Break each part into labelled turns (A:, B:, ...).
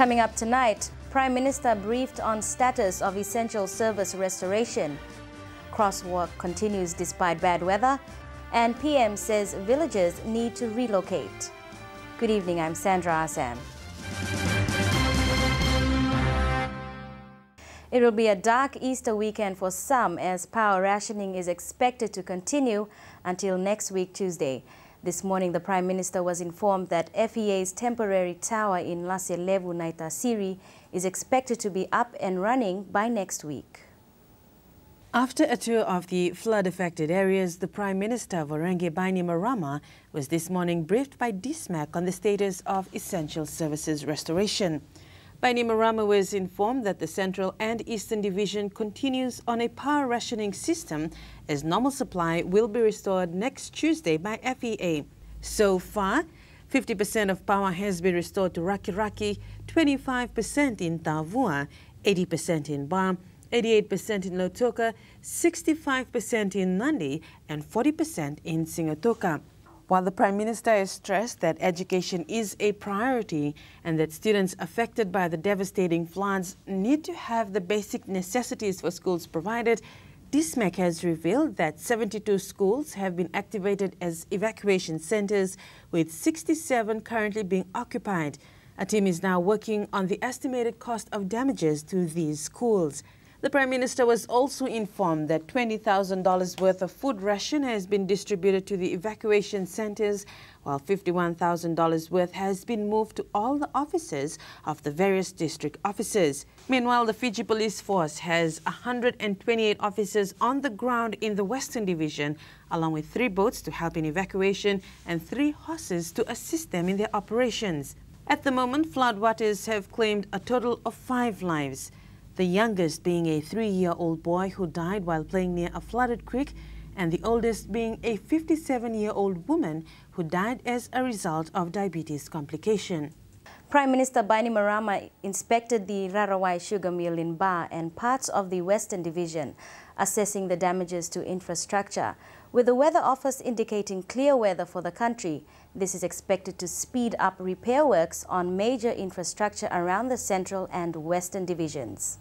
A: Coming up tonight, Prime Minister briefed on status of essential service restoration. Crosswalk continues despite bad weather, and PM says villagers need to relocate. Good evening, I'm Sandra Assam. It will be a dark Easter weekend for some as power rationing is expected to continue until next week, Tuesday. This morning, the Prime Minister was informed that FEA's temporary tower in Laselevu Naitasiri is expected to be up and running by next week.
B: After a tour of the flood-affected areas, the Prime Minister of Bainimarama was this morning briefed by DSMAC on the status of essential services restoration. Bainimarama was informed that the Central and Eastern Division continues on a power rationing system as normal supply will be restored next Tuesday by FEA. So far, 50% of power has been restored to Raki, 25% in Tavua, 80% in Bar, 88% in Lautoka, 65% in Nandi, and 40% in Singatoka. While the Prime Minister has stressed that education is a priority and that students affected by the devastating floods need to have the basic necessities for schools provided, DSMAC has revealed that 72 schools have been activated as evacuation centers, with 67 currently being occupied. A team is now working on the estimated cost of damages to these schools. The Prime Minister was also informed that $20,000 worth of food ration has been distributed to the evacuation centers, while $51,000 worth has been moved to all the offices of the various district offices. Meanwhile, the Fiji Police Force has 128 officers on the ground in the Western Division, along with 3 boats to help in evacuation and 3 horses to assist them in their operations. At the moment, floodwaters have claimed a total of 5 lives. The youngest being a 3-year-old boy who died while playing near a flooded creek, and the oldest being a 57-year-old woman who died as a result of diabetes complication.
A: Prime Minister Bainimarama inspected the Rarawai sugar mill in Ba and parts of the Western Division, assessing the damages to infrastructure. With the weather office indicating clear weather for the country, this is expected to speed up repair works on major infrastructure around the Central and Western Divisions.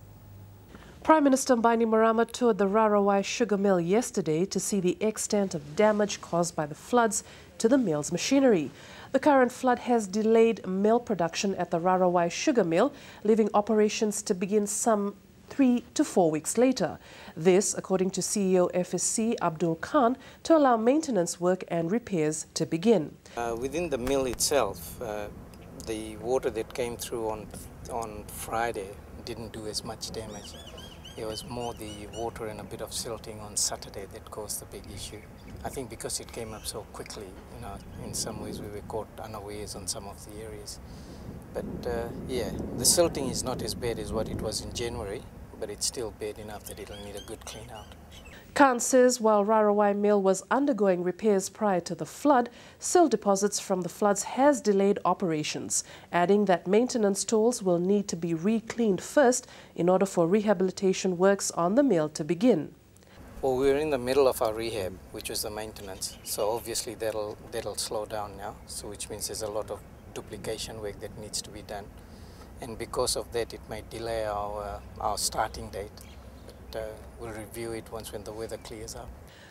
C: Prime Minister Bainimarama toured the Rarawai sugar mill yesterday to see the extent of damage caused by the floods to the mill's machinery. The current flood has delayed mill production at the Rarawai sugar mill, leaving operations to begin some 3 to 4 weeks later. This, according to CEO FSC Abdul Khan, to allow maintenance work and repairs to begin.
D: Within the mill itself, the water that came through on Friday didn't do as much damage. It was more the water and a bit of silting on Saturday that caused the big issue. I think because it came up so quickly, in some ways we were caught unawares on some of the areas. But yeah, the silting is not as bad as what it was in January, but it's still bad enough that it'll need a good clean out.
C: Khan says while Rarawai mill was undergoing repairs prior to the flood, silt deposits from the floods has delayed operations, adding that maintenance tools will need to be re-cleaned first in order for rehabilitation works on the mill to begin.
D: Well, we're in the middle of our rehab, which is the maintenance, so obviously that'll slow down now, so which means there's a lot of duplication work that needs to be done, and because of that it might delay our starting date. We'll review it when the weather clears up.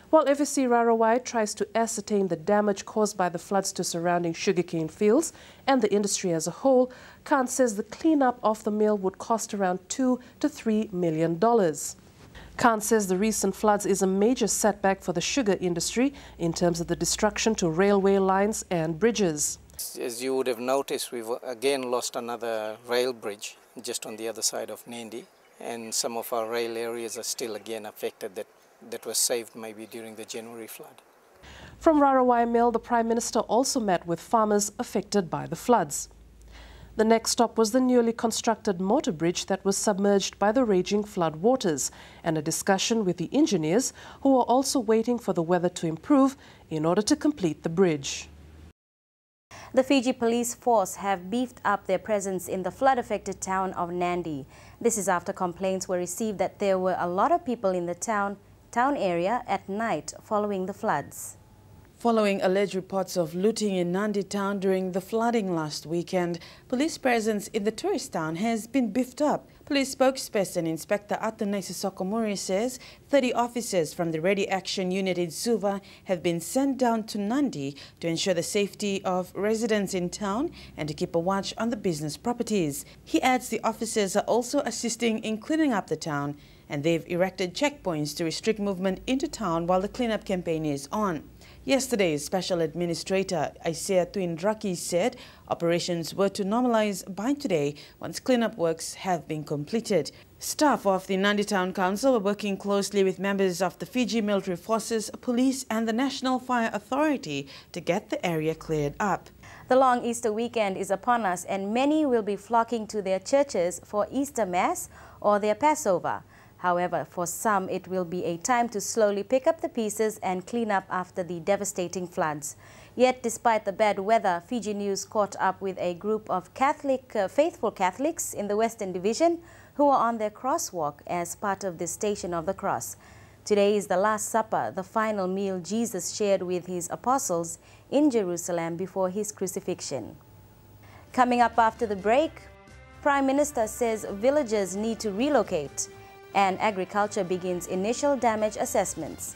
C: While FSC Rarawai tries to ascertain the damage caused by the floods to surrounding sugarcane fields and the industry as a whole, Khan says the cleanup of the mill would cost around $2 to $3 million. Khan says the recent floods is a major setback for the sugar industry in terms of the destruction to railway lines and bridges.
D: As you would have noticed, we've again lost another rail bridge just on the other side of Nandi. And some of our rail areas are still again affected that was saved maybe during the January flood.
C: From Rarawai Mill, the Prime Minister also met with farmers affected by the floods. The next stop was the newly constructed motor bridge that was submerged by the raging flood waters, and a discussion with the engineers who are also waiting for the weather to improve in order to complete the bridge.
A: The Fiji Police Force have beefed up their presence in the flood-affected town of Nandi. This is after complaints were received that there were a lot of people in the town area at night following the floods.
B: Following alleged reports of looting in Nandi town during the flooding last weekend, police presence in the tourist town has been beefed up. Police spokesperson Inspector Atunesi Sokomuri says 30 officers from the Ready Action Unit in Suva have been sent down to Nandi to ensure the safety of residents in town and to keep a watch on the business properties. He adds the officers are also assisting in cleaning up the town, and they've erected checkpoints to restrict movement into town while the cleanup campaign is on. Yesterday, Special Administrator Isaiah Twindraki said operations were to normalize by today once cleanup works have been completed. Staff of the Nandi Town Council were working closely with members of the Fiji military forces, police and the National Fire Authority to get the area cleared up.
A: The long Easter weekend is upon us and many will be flocking to their churches for Easter Mass or their Passover. However, for some, it will be a time to slowly pick up the pieces and clean up after the devastating floods. Yet, despite the bad weather, Fiji News caught up with a group of faithful Catholics in the Western Division who are on their crosswalk as part of the Station of the Cross. Today is the Last Supper, the final meal Jesus shared with his apostles in Jerusalem before his crucifixion. Coming up after the break, Prime Minister says villagers need to relocate, and agriculture begins initial damage assessments.